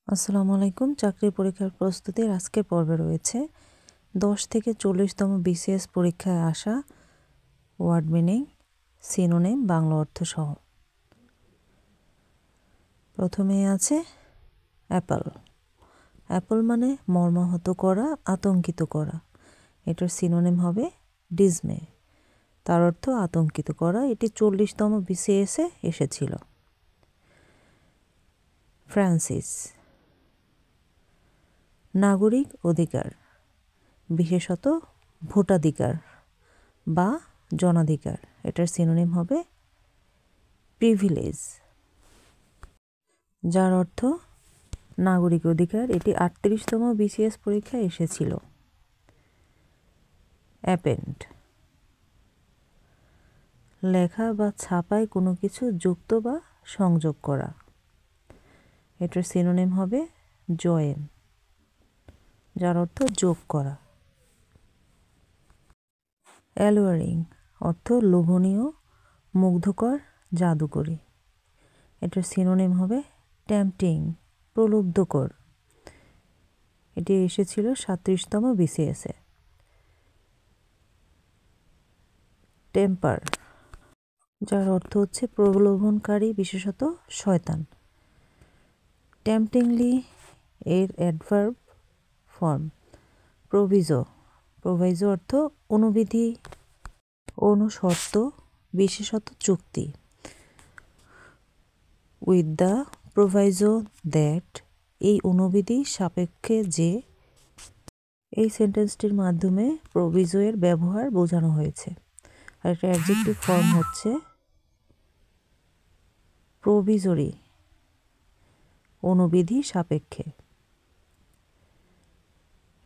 আসসালামু আলাইকুম। চাকরির পরীক্ষার প্রস্তুতির আজকের পর্বে রয়েছে 10 থেকে 40তম বিসিএস পরীক্ষায় আসা ওয়ার্ড মিনিং, সিনোনিম, বাংলা অর্থ সহ। প্রথমে আছে অ্যাপল। অ্যাপল মানে মর্মাহত করা, আতঙ্কিত করা। এটার সিনোনিম হবে ডিজমে। তার অর্থ আতঙ্কিত করা। এটি 40তম বিসিএসে এসেছিল। ফ্রান্সিস, নাগরিক অধিকার, বিশেষত ভোটাধিকার বা জনাধিকার। এটার সিনোনিম হবে প্রিভিলেজ, যার অর্থ নাগরিক অধিকার। এটি 38তম বিসিএস পরীক্ষায় এসেছিল। অ্যাপেন্ড, লেখা বা ছাপায় কোনো কিছু যুক্ত বা সংযোগ করা। এটার সিনোনিম হবে জয়েন, যার অর্থ যোগ করা। অ্যালুয়ারিং অর্থ লোভনীয়, মুগ্ধকর, জাদুকরী। এটার সিনোনিম হবে টেম্পটিং, প্রলুব্ধকর। এটি এসেছিল 37তম বিসিএসে। টেম্পার, যার অর্থ হচ্ছে প্রলোভনকারী, বিশেষত শয়তান। টেম্পটিংলি এর অ্যাডভার্ব ফর্ম প্রোভিজো। প্রোভাইজো অর্থ অনুবিধি, অনুশর্ত, বিশেষত চুক্তি। উইথ দ্য প্রোভাইজো দ্যাট, এই অনুবিধি সাপেক্ষে যে। এই সেন্টেন্সটির মাধ্যমে প্রোভিজো এর ব্যবহার বোঝানো হয়েছে। আর একটা অ্যাডজেক্টিভ ফর্ম হচ্ছে প্রোভিজরি, অনুবিধি সাপেক্ষে।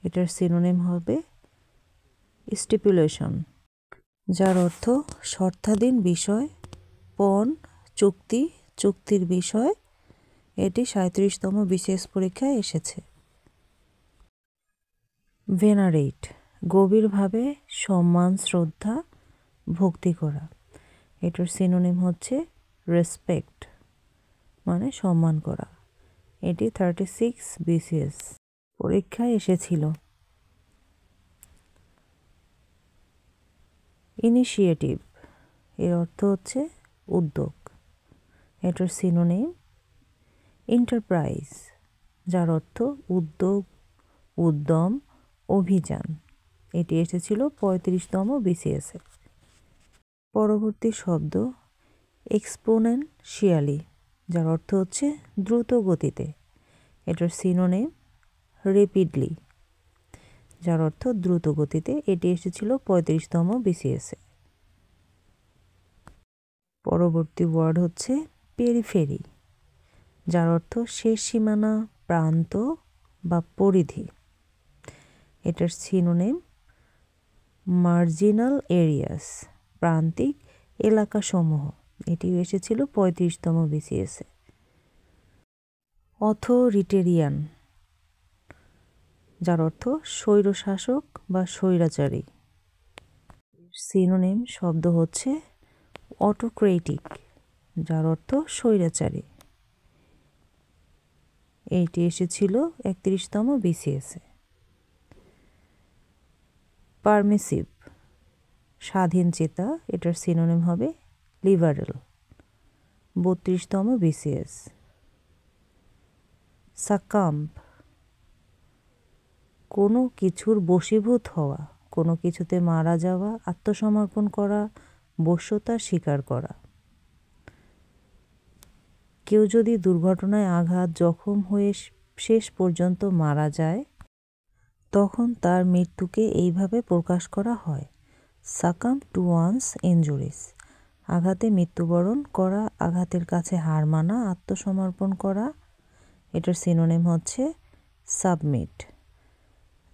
এটার সিনোনিম হবে স্টিপুলেশন, যার অর্থ শর্তাধীন বিষয়, পণ, চুক্তি, চুক্তির বিষয়। এটি 37তম বিসিএস পরীক্ষায় এসেছে। ভেনারেট, গভীরভাবে সম্মান, শ্রদ্ধা, ভক্তি করা। এটার সিনোনিম হচ্ছে রেসপেক্ট, মানে সম্মান করা। এটি 36 বিসিএস পরীক্ষায় এসেছিল। ইনিশিয়েটিভ এর অর্থ হচ্ছে উদ্যোগ। এটার সিনোনিম এন্টারপ্রাইজ, যার অর্থ উদ্যোগ, উদ্যম, অভিযান। এটি এসেছিল 35তম বিসিএসে। পরবর্তী শব্দ এক্সপোনেনশিয়ালি, যার অর্থ হচ্ছে দ্রুত গতিতে। এটার সিনোনিম রেপিডলি, যার অর্থ দ্রুত গতিতে। এটি এসেছিল 35তম বিসিএসে। পরবর্তী ওয়ার্ড হচ্ছে পেরিফেরি, যার অর্থ শেষ সীমানা, প্রান্ত বা পরিধি। এটার সিনোনিম মার্জিনাল এরিয়াস, প্রান্তিক এলাকাসমূহ। এটি এসেছিল 35তম বিসিএসে। অথরিটেরিয়ান, যার অর্থ স্বৈরশাসক বা স্বৈরাচারী। সিনোনিম শব্দ হচ্ছে অটোক্রেটিক, যার অর্থ স্বৈরাচারী। এইটি এসেছিল 31তম বিসিএসে। পারমিসিভ, স্বাধীন চেতা। এটার সিনোনিম হবে লিবারেল, 32তম বিসিএস। সাকাম্ব, কোনো কিছুর বশীভূত হওয়া, কোনো কিছুতে মারা যাওয়া, আত্মসমর্পণ করা, বশ্যতা স্বীকার করা। কেউ যদি দুর্ঘটনায় আঘাত, জখম হয়ে শেষ পর্যন্ত মারা যায়, তখন তার মৃত্যুকে এইভাবে প্রকাশ করা হয়, সাকাম টু ওয়ান্স ইনজুরিস। আঘাতে মৃত্যুবরণ করা, আঘাতের কাছে হার মানা, আত্মসমর্পণ করা। এটার সিনোনিম হচ্ছে সাবমিট।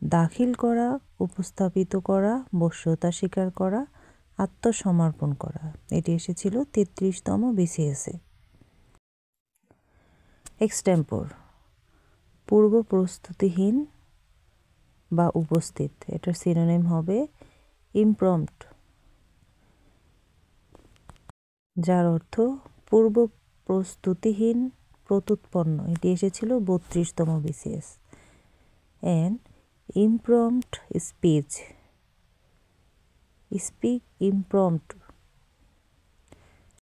দাখিল করা, উপস্থাপিত করা, বশ্যতা স্বীকার করা, আত্মসমর্পণ করা। এটি এসেছিল 33তম বিসিএসে। এক্সটেম্পোর, পূর্ব প্রস্তুতিহীন বা উপস্থিত। এটার সিনোনিম হবে ইমপ্রম্পট, যার অর্থ পূর্ব প্রস্তুতিহীন, প্রত্যুৎপন্ন, এটি এসেছিল 32তম BCS। And impromptu speech, speak impromptu.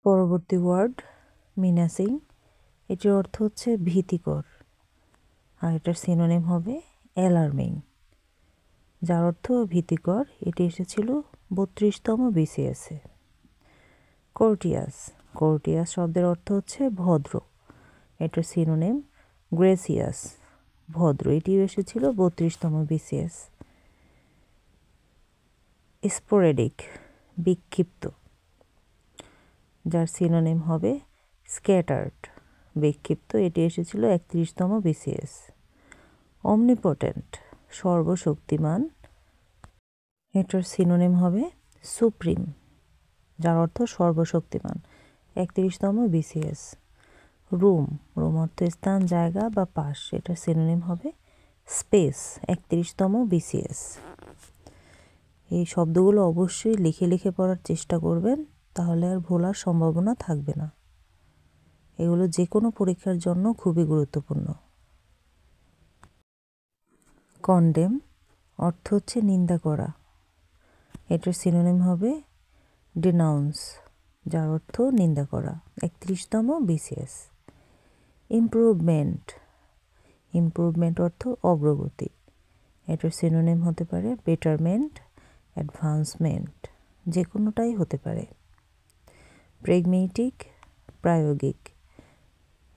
পরবর্তী ওয়ার্ড মিনাসিং, এটির অর্থ হচ্ছে ভীতিকর, আর এটার সিনোনিম হবে অ্যালার্মিং, যার অর্থ ভীতিকর। এটি এসেছিল 32তম BCS-এ। কোর্টিয়াস, কোর্টিয়াস শব্দের অর্থ হচ্ছে ভদ্র, এটার সিনোনিম গ্রেসিয়াস, ভদ্র, এটিও এসেছিল 32তম BCS। স্পোরেডিক, বিক্ষিপ্ত, যার সিনোনিম হবে স্ক্যাটার্ড, বিক্ষিপ্ত, এটি এসেছিল 31তম BCS। অমনিপোটেন্ট, সর্বশক্তিমান, এটার সিনোনিম হবে সুপ্রিম, যার অর্থ সর্বশক্তিমান, 31তম BCS। রুম, রুম অর্থ স্থান, জায়গা বা পাশ, এটার সিনোনিম হবে স্পেস, 31তম BCS। এই শব্দগুলো অবশ্যই লিখে লিখে পড়ার চেষ্টা করবেন, তাহলে আর ভোলার সম্ভাবনা থাকবে না। এগুলো যে কোনো পরীক্ষার জন্য খুবই গুরুত্বপূর্ণ। কন্ডেম অর্থ হচ্ছে নিন্দা করা, এটার সিনোনিম হবে ডিনাউন্স, যার অর্থ নিন্দা করা, 31তম BCS। ইমপ্রুভমেন্ট, ইমপ্রুভমেন্ট অর্থ অগ্রগতি, এটার সিনোনিম হতে পারে বেটারমেন্ট, অ্যাডভান্সমেন্ট, যে কোনোটাই হতে পারে। প্রেগমেটিক, প্রায়োগিক,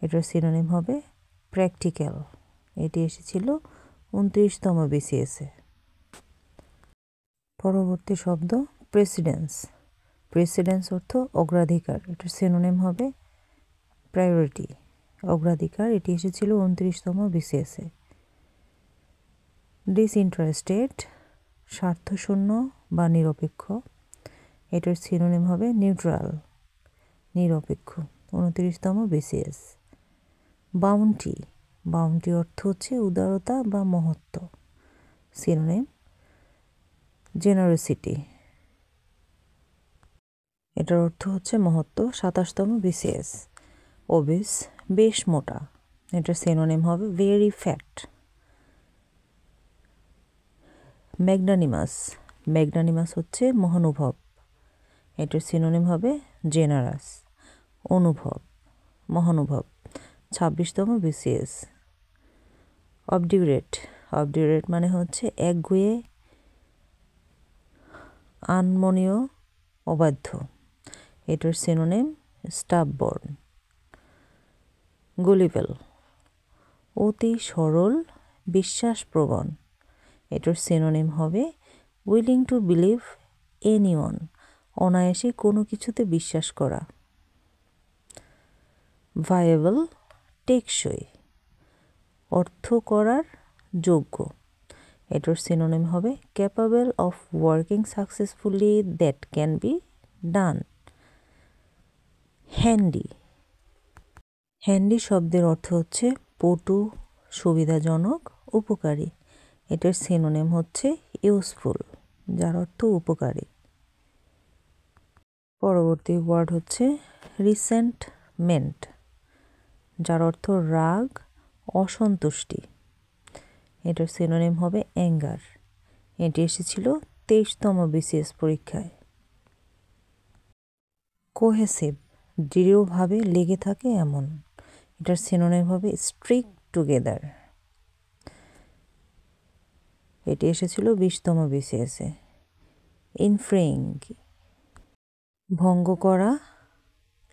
এটার সিনোনিম হবে প্র্যাকটিক্যাল, এটি এসেছিল 29তম BCS-এ। পরবর্তী শব্দ প্রেসিডেন্স, প্রেসিডেন্স অর্থ অগ্রাধিকার, এটার সিনোনিম হবে প্রায়োরিটি, অগ্রাধিকার, এটি এসেছিল 29তম BCS-এ। ডিসইন্টারেস্টেড, স্বার্থশূন্য বা নিরপেক্ষ, এটার সিনোনিম হবে নিউট্রাল, নিরপেক্ষ, 29তম BCS। বাউন্টি, বাউন্টি অর্থ হচ্ছে উদারতা বা মহত্ব, সিনোনিম জেনারোসিটি, এটার অর্থ হচ্ছে মহত্ব, 27তম BCS। ওবিস, বেশ মোটা, এটার সিনোনিম হবে ভেরি ফ্যাট। ম্যাগনানিমাস, ম্যাগনানিমাস হচ্ছে মহানুভব, এটার সিনোনিম হবে জেনারাস, অনুভব, মহানুভব, 26তম BCS। অবডিউরেট, অবডিউরেট মানে হচ্ছে একগুঁয়ে, আনমনীয়, অবাধ্য, এটার সিনোনিম স্টাববর্ন। গুলিবেল, অতি সরল, বিশ্বাসপ্রবণ, এটার সিনোনিম হবে উইলিং টু বিলিভ এনিওয়ান, অনায়াসে কোনো কিছুতে বিশ্বাস করা। ভায়েবল, টেকসই, অর্থ করার যোগ্য, এটার সিনোনিম হবে capable of working successfully that can be done. Handy, handy শব্দের অর্থ হচ্ছে পটু, সুবিধাজনক, উপকারী, এটার সিনোনিম হচ্ছে ইউজফুল, যার অর্থ উপকারী। পরবর্তী ওয়ার্ড হচ্ছে রিসেন্টমেন্ট, যার অর্থ রাগ, অসন্তুষ্টি, এটার সিনোনিম হবে অ্যাঙ্গার, এটি এসেছিল 23তম BCS পরীক্ষায়। কোহেসিভ, দৃঢ়ভাবে লেগে থাকে এমন, এটার সিনোনিম হবে স্ট্রিক টুগেদার, এটি এসেছিল 20তম BCS-এ। ইনফ্রিং, ভঙ্গ করা,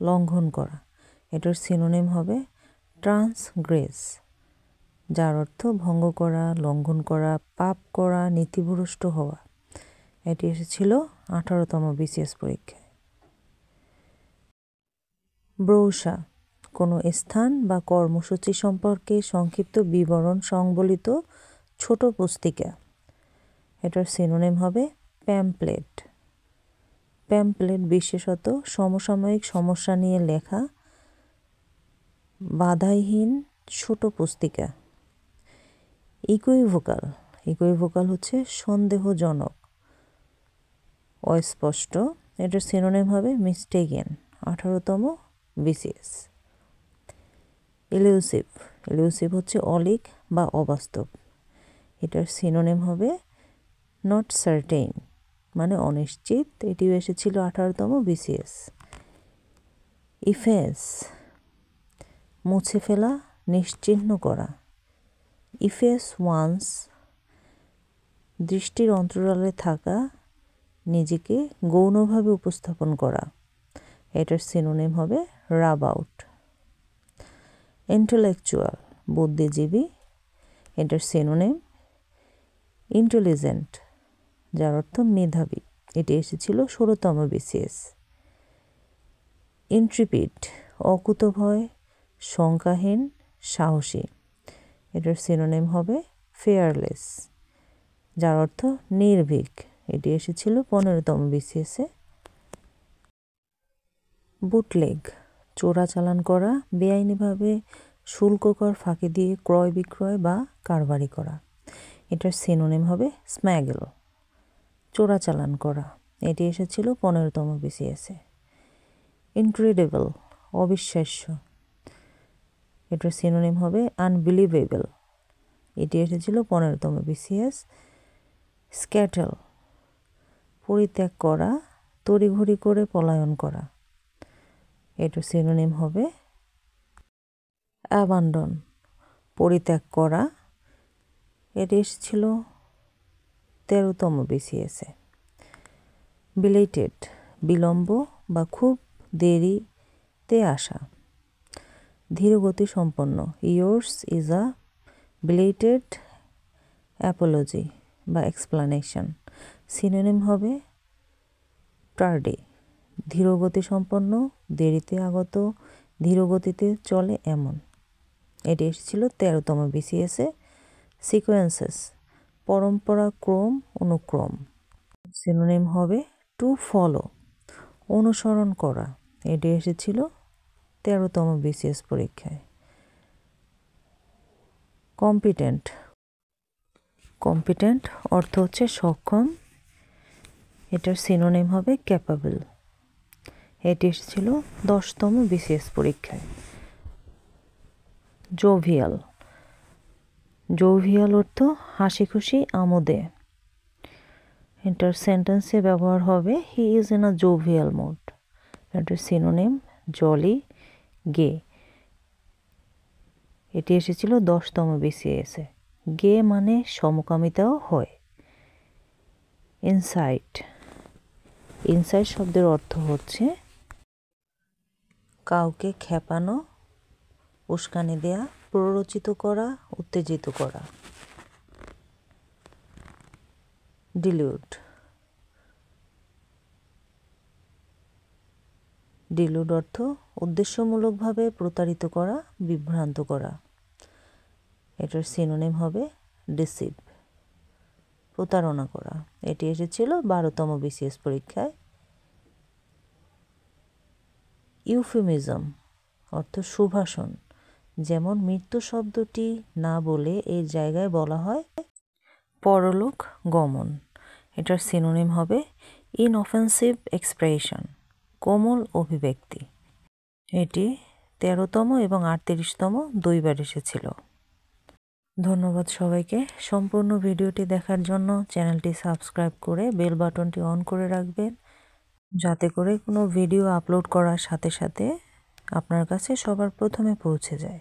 লঙ্ঘন করা, এটার সিনোনিম হবে ট্রান্সগ্রেস, যার অর্থ ভঙ্গ করা, লঙ্ঘন করা, পাপ করা, নীতিভ্রষ্ট হওয়া, এটি এসেছিল 18তম BCS পরীক্ষায়। ব্রৌসা, কোনো স্থান বা কর্মসূচি সম্পর্কে সংক্ষিপ্ত বিবরণ সংবলিত ছোট পুস্তিকা, এটার সিনোনিম হবে প্যাম্পলেট, প্যাম্পলেট বিশেষত সমসাময়িক সমস্যা নিয়ে লেখা বাধাহীন ছোট পুস্তিকা। ইকুইভোকাল, ইকুইভোকাল হচ্ছে সন্দেহজনক, অস্পষ্ট, এটার সিনোনিম হবে মিস্টেকেন, 18তম BCS। ইলিউসিভ, ইলিউসিভ হচ্ছে অলীক বা অবাস্তব। এটার সিনোনিম হবে নট সার্টেইন, মানে অনিশ্চিত। এটিও এসেছিল 18তম BCS। ইফেস, মুছে ফেলা, নিশ্চিহ্ন করা। ইফেস ওয়ান্স, দৃষ্টির অন্তরালে থাকা, নিজেকে গৌণভাবে উপস্থাপন করা। এটার সিনোনিম হবে রাব আউট। ইন্টেলেকচুয়াল, বুদ্ধিজীবী। এটার সিনোনিম ইন্টেলিজেন্ট, যার অর্থ মেধাবী। এটি এসেছিল 16তম BCS। ইন্ট্রিপিড, অকুতভয়, শঙ্কাহীন, সাহসী। এটার সিনোনিম হবে ফেয়ারলেস, যার অর্থ নির্ভীক। এটি এসেছিল 15তম BCS-এ। বুটলেগ, চোরাচালান করা, বেআইনিভাবে শুল্ককর ফাঁকি দিয়ে ক্রয় বিক্রয় বা কারবারি করা। এটার সিনোনিম হবে স্ম্যাগল, চোরাচালান করা। এটি এসেছিল 15তম BCS-এ। ইনক্রেডিবল, অবিশ্বাস্য। এটার সিনোনিম হবে আনবিলিভেবল। এটি এসেছিল 15তম BCS। স্ক্যাটেল, পরিত্যাগ করা, তড়িঘড়ি করে পলায়ন করা। এটার সিনোনিম হবে অ্যাবান্ডন, পরিত্যাগ করা। এটি এসেছিল 13তম BCS-এ। বিলেটেড, বিলম্ব বা খুব দেরিতে আসা। ধীরগতি সম্পন্ন, yours is a belated Apology বা এক্সপ্লানেশন। সিনোনিম হবে টার্ডি, ধীরগতি সম্পন্ন, দেরিতে আগত, ধীরগতিতে চলে এমন। এটি এসেছিল 13তম BCS-এ। সিকোয়েন্সেস, পরম্পরা, ক্রম, অনুক্রম। সিনোনিম হবে টু ফলো, অনুসরণ করা। এটি এসেছিল 13তম BCS পরীক্ষায়। কম্পিটেন্ট, কম্পিটেন্ট অর্থ হচ্ছে সক্ষম। এটার সিনোনিম হবে ক্যাপাবল। এটি এসেছিল 10তম BCS পরীক্ষায়। জোভিয়াল, জোভিয়াল অর্থ হাসি খুশি, আমোদে। এটার সেন্টেন্সে ব্যবহার হবে he is in a jovial mood. এটার সিনোনিম জলি, গে। এটি এসেছিল 10তম BCS-এ। গে মানে সমকামিতাও হয়। ইনসাইট, ইনসাইট শব্দের অর্থ হচ্ছে কাউকে খেপানো, উস্কানি দেয়া, প্ররোচিত করা, উত্তেজিত করা। ডিলিউড, ডিলুড অর্থ উদ্দেশ্যমূলকভাবে প্রতারিত করা, বিভ্রান্ত করা। এটার সিনোনিম হবে ডিসিভ, প্রতারণা করা। এটি এসেছিল 12তম BCS পরীক্ষায়। ইউফেমিজম অর্থ সুভাষণ, যেমন মৃত্যু শব্দটি না বলে এই জায়গায় বলা হয় পরলোক গমন। এটার সিনোনিম হবে ইনঅফেন্সিভ এক্সপ্রেশন, কোমল অভিব্যক্তি। এটি 13তম এবং 38তম দুইবার এসেছিল। ধন্যবাদ সবাইকে। সম্পূর্ণ ভিডিওটি দেখার জন্য চ্যানেলটি সাবস্ক্রাইব করে বেল বাটনটি অন করে রাখবেন, যাতে করে কোনো ভিডিও আপলোড করার সাথে সাথে আপনার কাছে সবার প্রথমে পৌঁছে যায়।